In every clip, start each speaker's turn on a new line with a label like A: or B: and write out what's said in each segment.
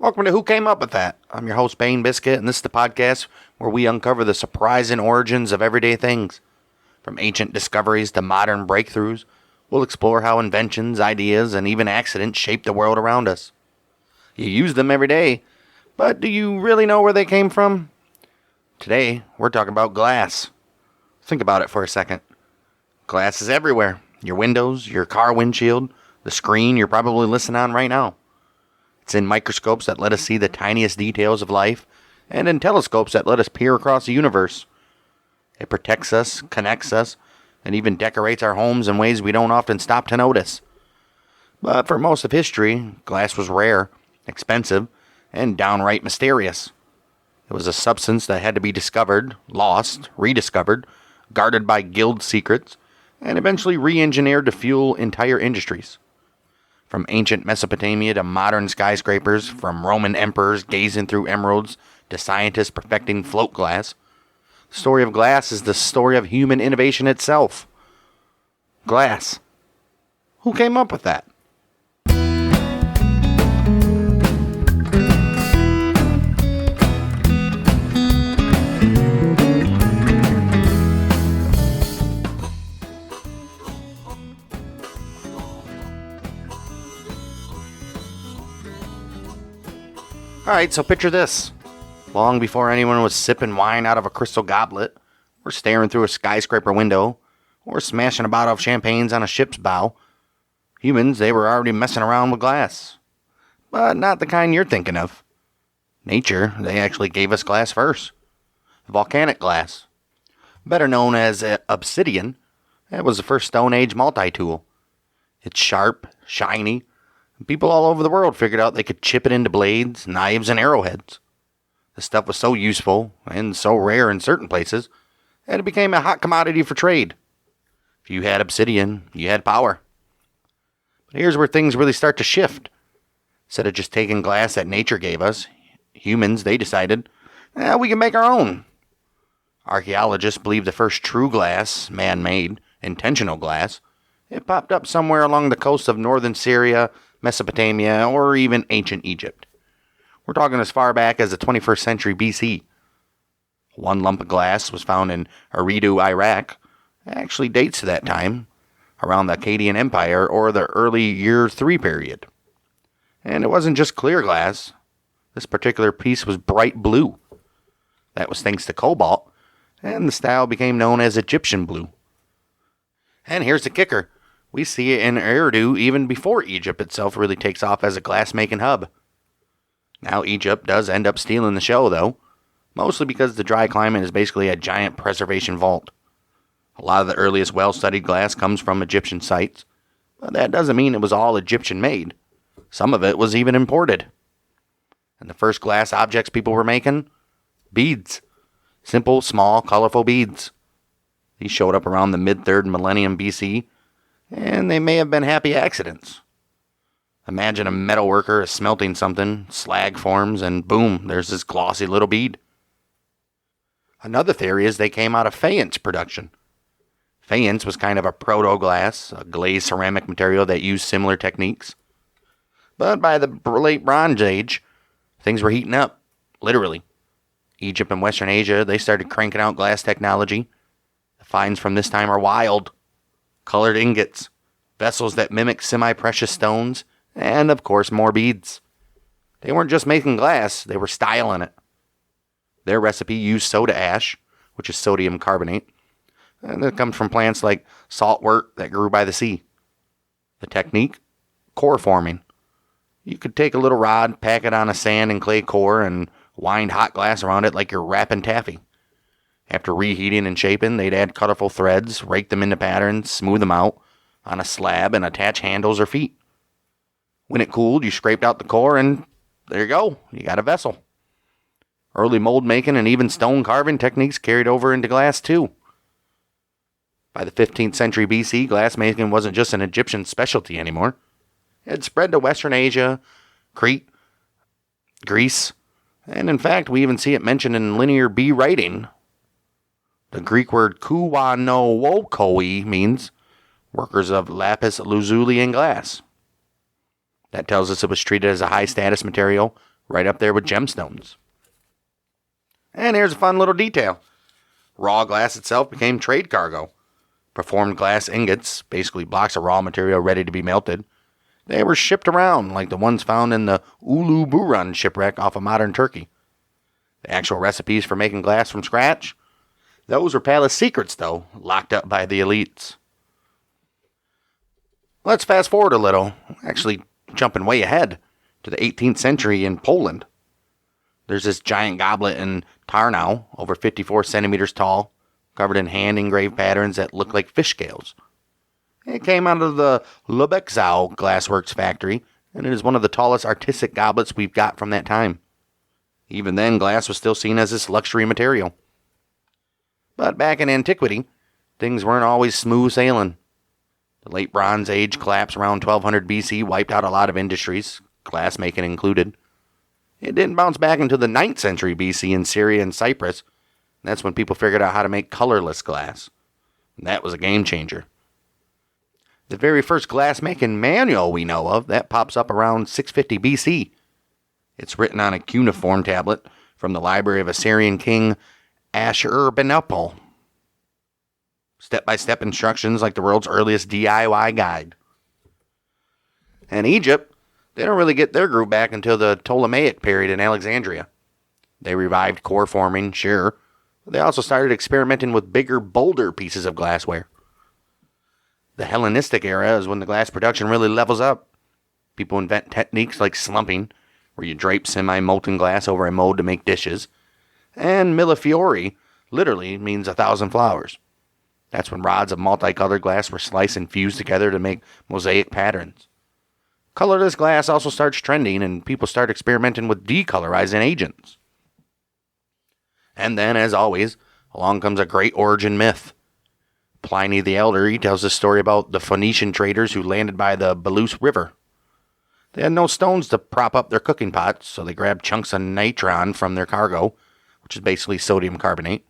A: Welcome to Who Came Up With That? I'm your host, Bane Biscuit, and this is the podcast where we uncover the surprising origins of everyday things. From ancient discoveries to modern breakthroughs, we'll explore how inventions, ideas, and even accidents shape the world around us. You use them every day, but do you really know where they came from? Today, we're talking about glass. Think about it for a second. Glass is everywhere. Your windows, your car windshield, the screen you're probably listening on right now. It's in microscopes that let us see the tiniest details of life, and in telescopes that let us peer across the universe. It protects us, connects us, and even decorates our homes in ways we don't often stop to notice. But for most of history, glass was rare, expensive, and downright mysterious. It was a substance that had to be discovered, lost, rediscovered, guarded by guild secrets, and eventually re-engineered to fuel entire industries. From ancient Mesopotamia to modern skyscrapers, from Roman emperors gazing through emeralds to scientists perfecting float glass, the story of glass is the story of human innovation itself. Glass. Who came up with that? Alright, so picture this. Long before anyone was sipping wine out of a crystal goblet, or staring through a skyscraper window, or smashing a bottle of champagnes on a ship's bow, humans, they were already messing around with glass. But not the kind you're thinking of. Nature, they actually gave us glass first. Volcanic glass. Better known as obsidian, it was the first Stone Age multi-tool. It's sharp, shiny, and people all over the world figured out they could chip it into blades, knives, and arrowheads. The stuff was so useful, and so rare in certain places, that it became a hot commodity for trade. If you had obsidian, you had power. But here's where things really start to shift. Instead of just taking glass that nature gave us, humans, they decided, we can make our own. Archaeologists believe the first true glass, man-made, intentional glass, it popped up somewhere along the coast of northern Syria, Mesopotamia, or even ancient Egypt. We're talking as far back as the 21st century BC. One lump of glass was found in Eridu, Iraq. It actually dates to that time, around the Akkadian Empire or the early Year 3 period. And it wasn't just clear glass. This particular piece was bright blue. That was thanks to cobalt, and the style became known as Egyptian blue. And here's the kicker. We see it in Eridu even before Egypt itself really takes off as a glass-making hub. Now Egypt does end up stealing the show, though, mostly because the dry climate is basically a giant preservation vault. A lot of the earliest well-studied glass comes from Egyptian sites, but that doesn't mean it was all Egyptian-made. Some of it was even imported. And the first glass objects people were making? Beads. Simple, small, colorful beads. These showed up around the mid-3rd millennium BC, and they may have been happy accidents. Imagine a metal worker smelting something, slag forms, and boom, there's this glossy little bead. Another theory is they came out of faience production. Faience was kind of a proto-glass, a glazed ceramic material that used similar techniques. But by the late Bronze Age, things were heating up, literally. Egypt and Western Asia, they started cranking out glass technology. The finds from this time are wild. Colored ingots, vessels that mimic semi-precious stones, and of course more beads. They weren't just making glass, they were styling it. Their recipe used soda ash, which is sodium carbonate, and it comes from plants like saltwort that grew by the sea. The technique? Core forming. You could take a little rod, pack it on a sand and clay core, and wind hot glass around it like you're wrapping taffy. After reheating and shaping, they'd add colorful threads, rake them into patterns, smooth them out on a slab, and attach handles or feet. When it cooled, you scraped out the core, and there you go. You got a vessel. Early mold making and even stone carving techniques carried over into glass too. By the 15th century BC, glass making wasn't just an Egyptian specialty anymore. It had spread to Western Asia, Crete, Greece, and in fact, we even see it mentioned in Linear B writing. The Greek word kuwanowokoi means workers of lapis lazuli and glass. That tells us it was treated as a high-status material, right up there with gemstones. And here's a fun little detail. Raw glass itself became trade cargo. Performed glass ingots, basically blocks of raw material ready to be melted, they were shipped around like the ones found in the Ulu Buran shipwreck off of modern Turkey. The actual recipes for making glass from scratch, those were palace secrets, though, locked up by the elites. Let's fast forward a little, actually jumping way ahead, to the 18th century in Poland. There's this giant goblet in Tarnow, over 54 centimeters tall, covered in hand-engraved patterns that look like fish scales. It came out of the Lubekzau Glassworks factory, and it is one of the tallest artistic goblets we've got from that time. Even then, glass was still seen as this luxury material. But back in antiquity, things weren't always smooth sailing. The late Bronze Age collapse around 1200 BC wiped out a lot of industries, glassmaking included. It didn't bounce back until the 9th century BC in Syria and Cyprus. That's when people figured out how to make colorless glass. And that was a game changer. The very first glass-making manual we know of, that pops up around 650 BC. It's written on a cuneiform tablet from the library of Assyrian king Ashurbanipal. Step-by-step instructions like the world's earliest DIY guide. And Egypt, they don't really get their groove back until the Ptolemaic period in Alexandria. They revived core forming, sure, but they also started experimenting with bigger, bolder pieces of glassware. The Hellenistic era is when the glass production really levels up. People invent techniques like slumping, where you drape semi-molten glass over a mold to make dishes. And millefiori literally means 1,000 flowers. That's when rods of multicolored glass were sliced and fused together to make mosaic patterns. Colorless glass also starts trending, and people start experimenting with decolorizing agents. And then, as always, along comes a great origin myth. Pliny the Elder, he tells this story about the Phoenician traders who landed by the Belus River. They had no stones to prop up their cooking pots, so they grabbed chunks of natron from their cargo, which is basically sodium carbonate.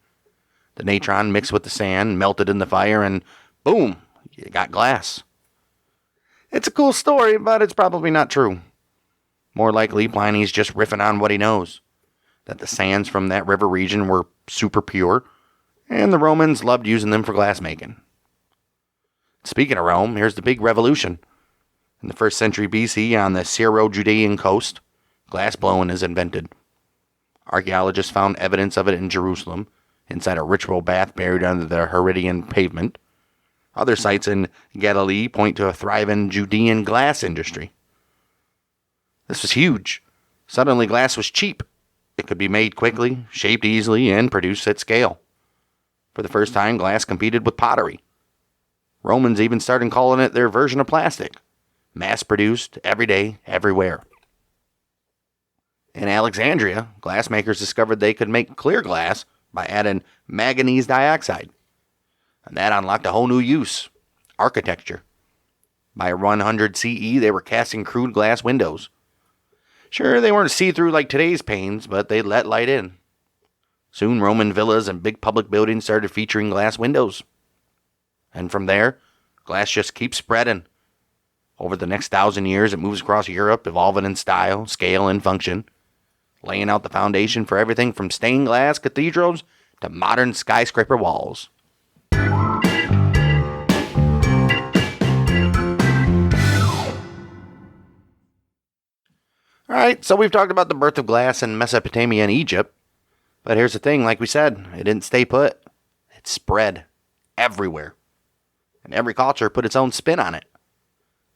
A: The natron mixed with the sand, melted in the fire, and boom, you got glass. It's a cool story, but it's probably not true. More likely, Pliny's just riffing on what he knows. That the sands from that river region were super pure, and the Romans loved using them for glassmaking. Speaking of Rome, here's the big revolution. In the 1st century BC, on the Syro-Judean coast, glassblowing is invented. Archaeologists found evidence of it in Jerusalem, inside a ritual bath buried under the Herodian pavement. Other sites in Galilee point to a thriving Judean glass industry. This was huge. Suddenly, glass was cheap. It could be made quickly, shaped easily, and produced at scale. For the first time, glass competed with pottery. Romans even started calling it their version of plastic. Mass-produced, every day, everywhere. In Alexandria, glassmakers discovered they could make clear glass by adding manganese dioxide. And that unlocked a whole new use, architecture. By 100 CE, they were casting crude glass windows. Sure, they weren't see-through like today's panes, but they let light in. Soon, Roman villas and big public buildings started featuring glass windows. And from there, glass just keeps spreading. Over the next 1,000 years, it moves across Europe, evolving in style, scale, and function, laying out the foundation for everything from stained glass cathedrals to modern skyscraper walls. Alright, so we've talked about the birth of glass in Mesopotamia and Egypt. But here's the thing, like we said, it didn't stay put. It spread everywhere. And every culture put its own spin on it.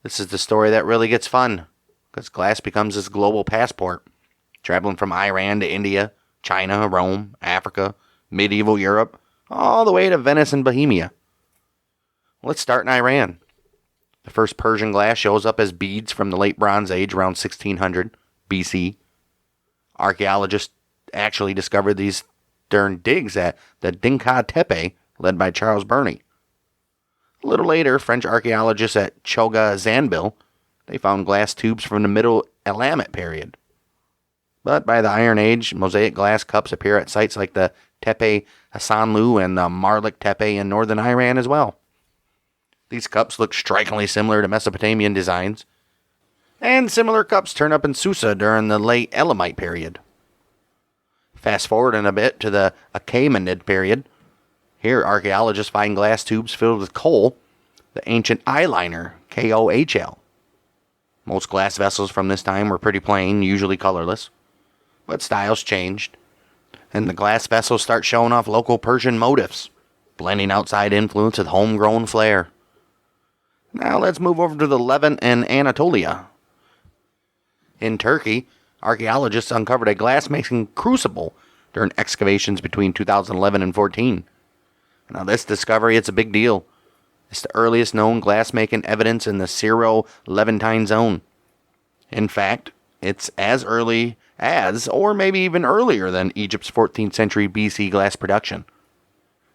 A: This is the story that really gets fun, because glass becomes this global passport, traveling from Iran to India, China, Rome, Africa, medieval Europe, all the way to Venice and Bohemia. Let's start in Iran. The first Persian glass shows up as beads from the late Bronze Age around 1600 BC. Archaeologists actually discovered these during digs at the Dinka Tepe, led by Charles Burney. A little later, French archaeologists at Choga Zanbil, they found glass tubes from the Middle Elamite period. But by the Iron Age, mosaic glass cups appear at sites like the Tepe Hasanlu and the Marlik Tepe in northern Iran as well. These cups look strikingly similar to Mesopotamian designs, And similar cups turn up in Susa during the late Elamite period. Fast forward in a bit to the Achaemenid period. Here, archaeologists find glass tubes filled with coal, the ancient eyeliner, KOHL. Most glass vessels from this time were pretty plain, usually colorless. But styles changed, and the glass vessels start showing off local Persian motifs, blending outside influence with homegrown flair. Now let's move over to the Levant and Anatolia. In Turkey, archaeologists uncovered a glass-making crucible during excavations between 2011 and 14. Now this discovery, it's a big deal. It's the earliest known glass-making evidence in the Syro-Levantine zone. In fact, it's as early as, or maybe even earlier than, Egypt's 14th century BC glass production.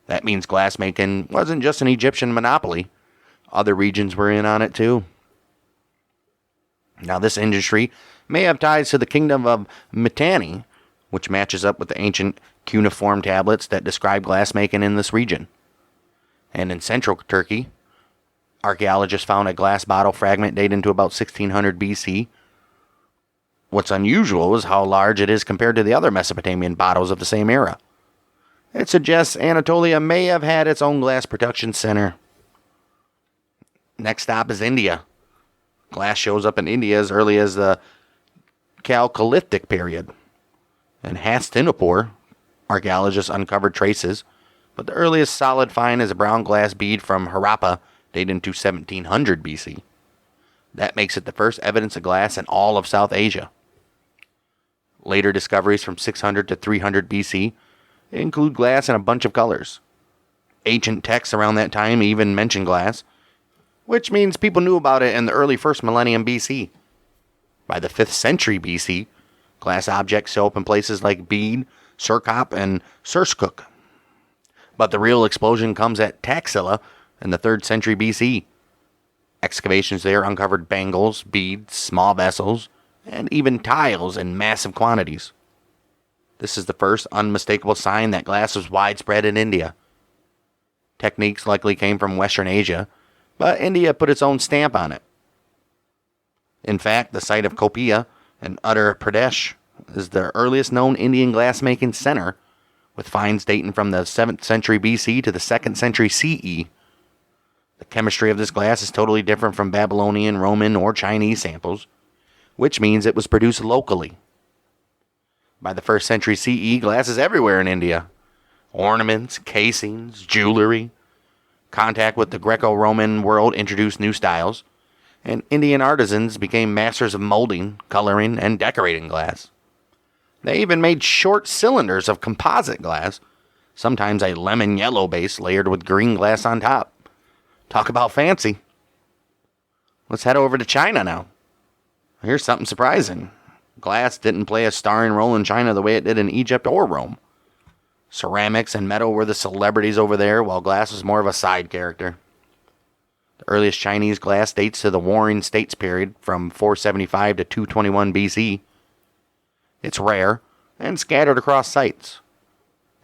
A: That means glass-making wasn't just an Egyptian monopoly. Other regions were in on it too. Now this industry may have ties to the kingdom of Mitanni, which matches up with the ancient cuneiform tablets that describe glassmaking in this region. And in central Turkey, archaeologists found a glass bottle fragment dating to about 1600 BC. What's unusual is how large it is compared to the other Mesopotamian bottles of the same era. It suggests Anatolia may have had its own glass production center. Next stop is India. Glass shows up in India as early as the Chalcolithic period. In Hastinapur, archaeologists uncovered traces, but the earliest solid find is a brown glass bead from Harappa, dating to 1700 BC. That makes it the first evidence of glass in all of South Asia. Later discoveries from 600 to 300 BC include glass in a bunch of colors. Ancient texts around that time even mention glass, which means people knew about it in the early 1st millennium BC. By the 5th century BC, glass objects show up in places like Bede, Sirkop, and Surskuk. But the real explosion comes at Taxila in the 3rd century BC. Excavations there uncovered bangles, beads, small vessels, and even tiles in massive quantities. This is the first unmistakable sign that glass was widespread in India. Techniques likely came from Western Asia, but India put its own stamp on it. In fact, the site of Kopia in Uttar Pradesh is the earliest known Indian glassmaking center, with finds dating from the 7th century BC to the 2nd century CE. The chemistry of this glass is totally different from Babylonian, Roman, or Chinese samples, which means it was produced locally. By the 1st century CE, glass is everywhere in India. Ornaments, casings, jewelry. Contact with the Greco-Roman world introduced new styles, and Indian artisans became masters of molding, coloring, and decorating glass. They even made short cylinders of composite glass, sometimes a lemon yellow base layered with green glass on top. Talk about fancy. Let's head over to China now. Here's something surprising. Glass didn't play a starring role in China the way it did in Egypt or Rome. Ceramics and metal were the celebrities over there, while glass was more of a side character. The earliest Chinese glass dates to the Warring States period from 475 to 221 BC. It's rare and scattered across sites.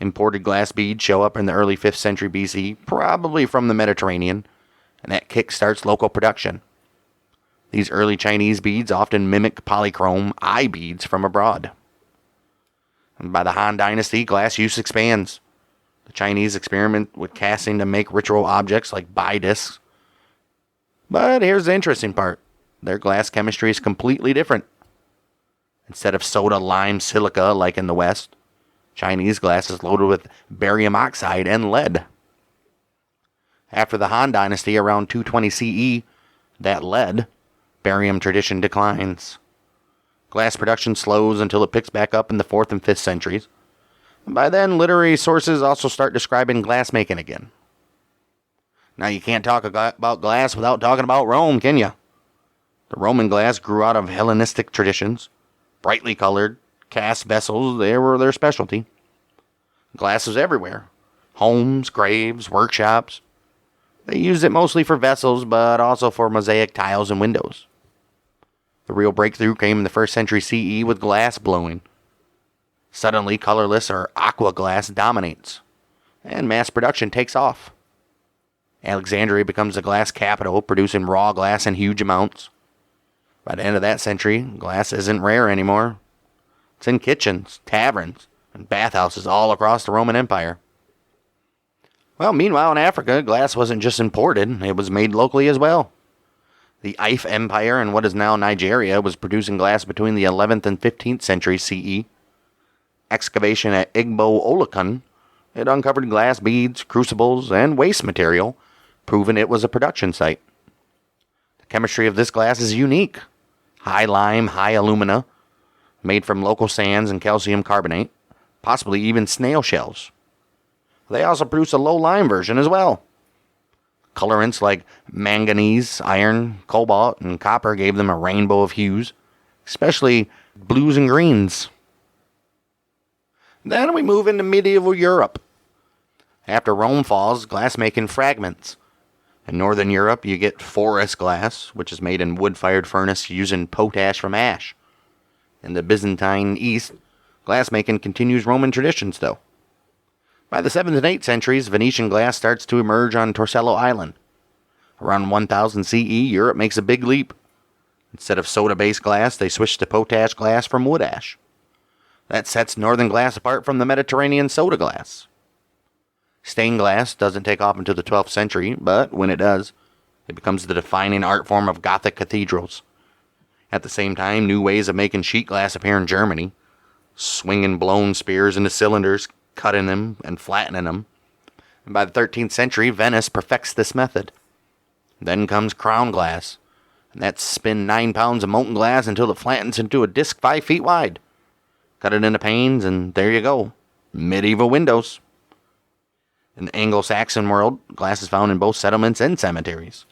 A: Imported glass beads show up in the early 5th century BC, probably from the Mediterranean, and that kick-starts local production. These early Chinese beads often mimic polychrome eye beads from abroad. And by the Han Dynasty, glass use expands. The Chinese experiment with casting to make ritual objects like bai discs. But here's the interesting part. Their glass chemistry is completely different. Instead of soda, lime, silica like in the West, Chinese glass is loaded with barium oxide and lead. After the Han Dynasty around 220 CE, that lead, barium tradition declines. Glass production slows until it picks back up in the 4th and 5th centuries. By then, literary sources also start describing glassmaking again. Now, you can't talk about glass without talking about Rome, can you? The Roman glass grew out of Hellenistic traditions. Brightly colored, cast vessels, they were their specialty. Glass was everywhere. Homes, graves, workshops. They used it mostly for vessels, but also for mosaic tiles and windows. The real breakthrough came in the 1st century CE with glass blowing. Suddenly, colorless or aqua glass dominates, and mass production takes off. Alexandria becomes the glass capital, producing raw glass in huge amounts. By the end of that century, glass isn't rare anymore. It's in kitchens, taverns, and bathhouses all across the Roman Empire. Well, meanwhile in Africa, glass wasn't just imported, it was made locally as well. The Ife Empire in what is now Nigeria was producing glass between the 11th and 15th centuries CE. Excavation at Igbo Olukun, it uncovered glass beads, crucibles, and waste material, proving it was a production site. The chemistry of this glass is unique. High lime, high alumina, made from local sands and calcium carbonate, possibly even snail shells. They also produce a low lime version as well. Colorants like manganese, iron, cobalt, and copper gave them a rainbow of hues, especially blues and greens. Then we move into medieval Europe. After Rome falls, glassmaking fragments. In northern Europe, you get forest glass, which is made in wood-fired furnace using potash from ash. In the Byzantine East, glassmaking continues Roman traditions, though. By the 7th and 8th centuries, Venetian glass starts to emerge on Torcello Island. Around 1000 CE, Europe makes a big leap. Instead of soda-based glass, they switch to potash glass from wood ash. That sets northern glass apart from the Mediterranean soda glass. Stained glass doesn't take off until the 12th century, but when it does, it becomes the defining art form of Gothic cathedrals. At the same time, new ways of making sheet glass appear in Germany, swinging blown spears into cylinders, cutting them and flattening them. And by the 13th century, Venice perfects this method. Then comes crown glass, and that's spin 9 pounds of molten glass until it flattens into a disc 5 feet wide. Cut it into panes, and there you go. Medieval windows. In the Anglo-Saxon world, glass is found in both settlements and cemeteries.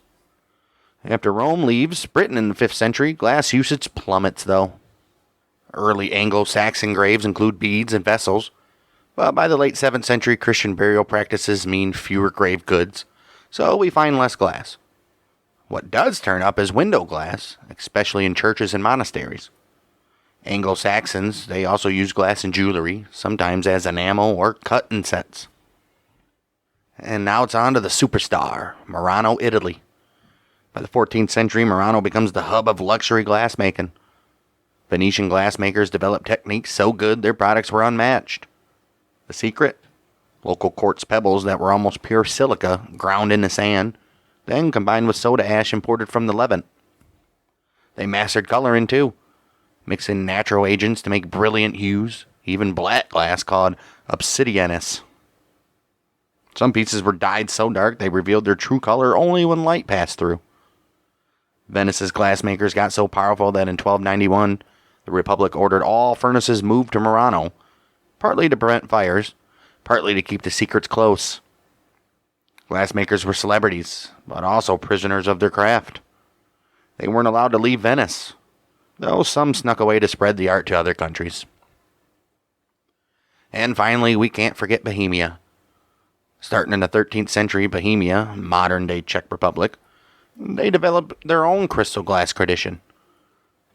A: After Rome leaves Britain in the 5th century, glass usage plummets, though. Early Anglo-Saxon graves include beads and vessels, but by the late 7th century, Christian burial practices mean fewer grave goods, so we find less glass. What does turn up is window glass, especially in churches and monasteries. Anglo-Saxons, they also use glass in jewelry, sometimes as enamel or cut in sets. And now it's on to the superstar, Murano, Italy. By the 14th century, Murano becomes the hub of luxury glassmaking. Venetian glassmakers developed techniques so good their products were unmatched. The secret? Local quartz pebbles that were almost pure silica ground into sand, then combined with soda ash imported from the Levant. They mastered coloring too, mixing natural agents to make brilliant hues, even black glass called obsidianus. Some pieces were dyed so dark they revealed their true color only when light passed through. Venice's glassmakers got so powerful that in 1291, the Republic ordered all furnaces moved to Murano, partly to prevent fires, partly to keep the secrets close. Glassmakers were celebrities, but also prisoners of their craft. They weren't allowed to leave Venice, though some snuck away to spread the art to other countries. And finally, we can't forget Bohemia. Starting in the 13th century, Bohemia, modern-day Czech Republic, they developed their own crystal glass tradition.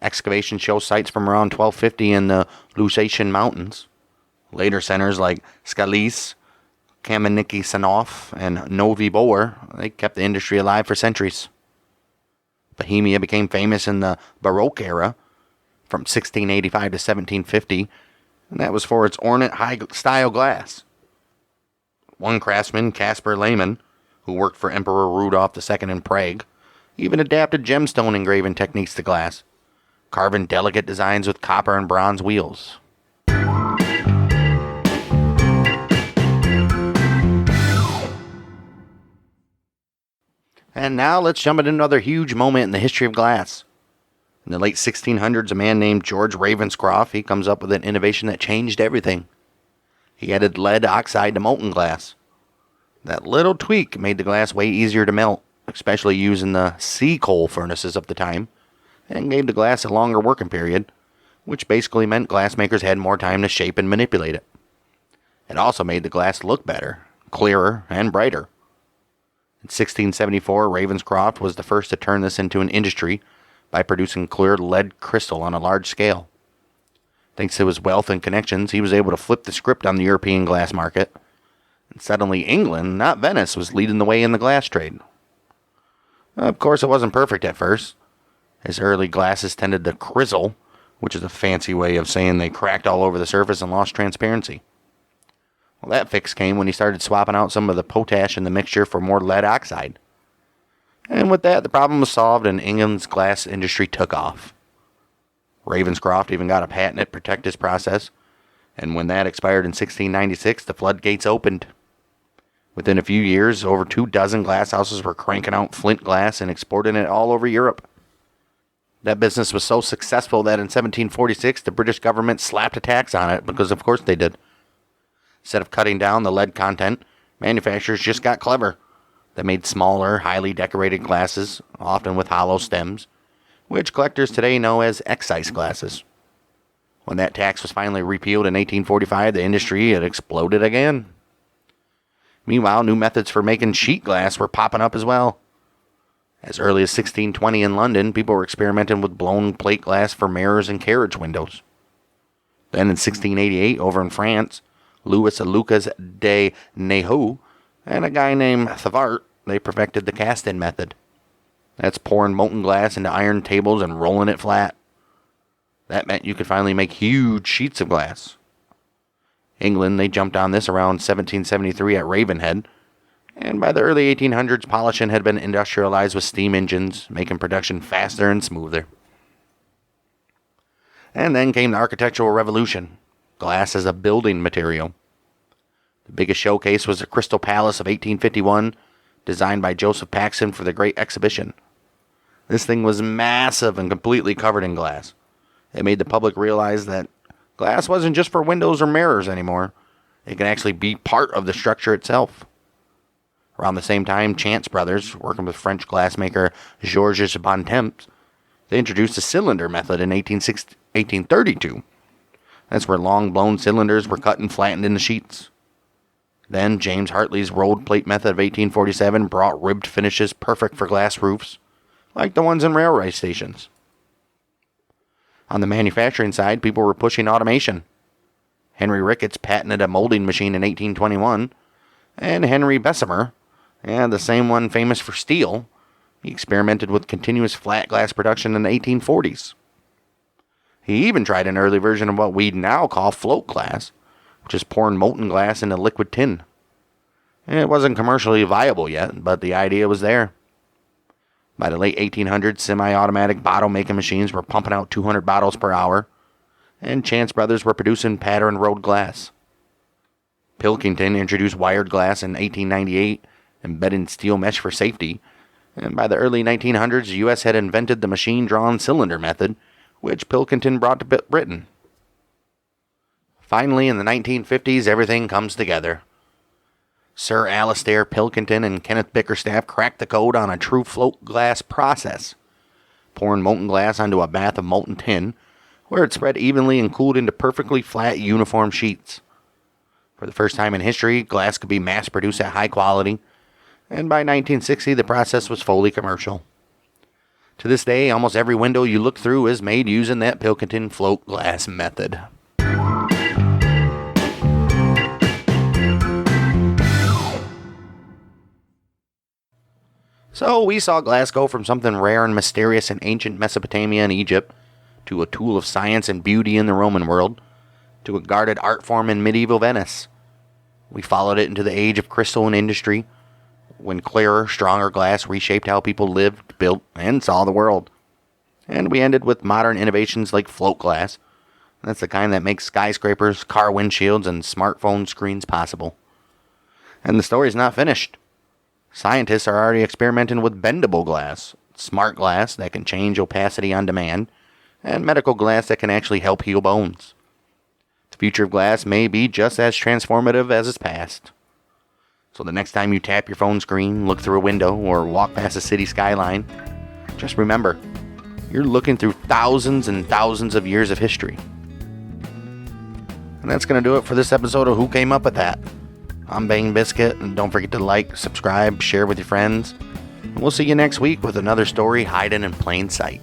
A: Excavations show sites from around 1250 in the Lusatian Mountains. Later centers like Skalice, Kameniki Sanov, and Novi Bor, they kept the industry alive for centuries. Bohemia became famous in the Baroque era, from 1685 to 1750, and that was for its ornate high-style glass. One craftsman, Caspar Lehmann, who worked for Emperor Rudolf II in Prague, even adapted gemstone engraving techniques to glass, carving delicate designs with copper and bronze wheels. And now let's jump into another huge moment in the history of glass. In the late 1600s, a man named George Ravenscroft, he comes up with an innovation that changed everything. He added lead oxide to molten glass. That little tweak made the glass way easier to melt, especially using the sea coal furnaces of the time, and gave the glass a longer working period, which basically meant glassmakers had more time to shape and manipulate it. It also made the glass look better, clearer, and brighter. In 1674, Ravenscroft was the first to turn this into an industry by producing clear lead crystal on a large scale. Thanks to his wealth and connections, he was able to flip the script on the European glass market. And suddenly England, not Venice, was leading the way in the glass trade. Of course, it wasn't perfect at first. As early glasses tended to crizzle, which is a fancy way of saying they cracked all over the surface and lost transparency. Well, that fix came when he started swapping out some of the potash in the mixture for more lead oxide. And with that, the problem was solved and England's glass industry took off. Ravenscroft even got a patent to protect his process, and when that expired in 1696, the floodgates opened. Within a few years, over 24 glass houses were cranking out flint glass and exporting it all over Europe. That business was so successful that in 1746, the British government slapped a tax on it, because of course they did. Instead of cutting down the lead content, manufacturers just got clever. They made smaller, highly decorated glasses, often with hollow stems, which collectors today know as excise glasses. When that tax was finally repealed in 1845, the industry had exploded again. Meanwhile, new methods for making sheet glass were popping up as well. As early as 1620 in London, people were experimenting with blown plate glass for mirrors and carriage windows. Then in 1688, over in France, Louis Lucas de Nehu and a guy named Thavart, they perfected the cast-in method. That's pouring molten glass into iron tables and rolling it flat. That meant you could finally make huge sheets of glass. England, they jumped on this around 1773 at Ravenhead, and by the early 1800s, polishing had been industrialized with steam engines, making production faster and smoother. And then came the architectural revolution, glass as a building material. The biggest showcase was the Crystal Palace of 1851, designed by Joseph Paxson for the Great Exhibition. This thing was massive and completely covered in glass. It made the public realize that glass wasn't just for windows or mirrors anymore. It could actually be part of the structure itself. Around the same time, Chance Brothers, working with French glassmaker Georges Bontemps, they introduced the cylinder method in 1832. That's where long blown cylinders were cut and flattened into sheets. Then James Hartley's rolled plate method of 1847 brought ribbed finishes perfect for glass roofs, like the ones in railway stations. On the manufacturing side, people were pushing automation. Henry Ricketts patented a molding machine in 1821, and Henry Bessemer, the same one famous for steel, he experimented with continuous flat glass production in the 1840s. He even tried an early version of what we now call float glass, which is pouring molten glass into liquid tin. It wasn't commercially viable yet, but the idea was there. By the late 1800s, semi-automatic bottle-making machines were pumping out 200 bottles per hour, and Chance Brothers were producing patterned rolled glass. Pilkington introduced wired glass in 1898, embedding steel mesh for safety, and by the early 1900s, the U.S. had invented the machine-drawn cylinder method, which Pilkington brought to Britain. Finally, in the 1950s, everything comes together. Sir Alastair Pilkington and Kenneth Bickerstaff cracked the code on a true float glass process, pouring molten glass onto a bath of molten tin, where it spread evenly and cooled into perfectly flat, uniform sheets. For the first time in history, glass could be mass-produced at high quality, and by 1960, the process was fully commercial. To this day, almost every window you look through is made using that Pilkington float glass method. So we saw glass go from something rare and mysterious in ancient Mesopotamia and Egypt, to a tool of science and beauty in the Roman world, to a guarded art form in medieval Venice. We followed it into the age of crystal and industry, when clearer, stronger glass reshaped how people lived, built, and saw the world. And we ended with modern innovations like float glass. That's the kind that makes skyscrapers, car windshields, and smartphone screens possible. And the story's not finished. Scientists are already experimenting with bendable glass, smart glass that can change opacity on demand, and medical glass that can actually help heal bones. The future of glass may be just as transformative as its past. So the next time you tap your phone screen, look through a window, or walk past a city skyline, just remember, you're looking through thousands and thousands of years of history. And that's going to do it for this episode of Who Came Up With That? I'm Bang Biscuit, and don't forget to like, subscribe, share with your friends. And we'll see you next week with another story hiding in plain sight.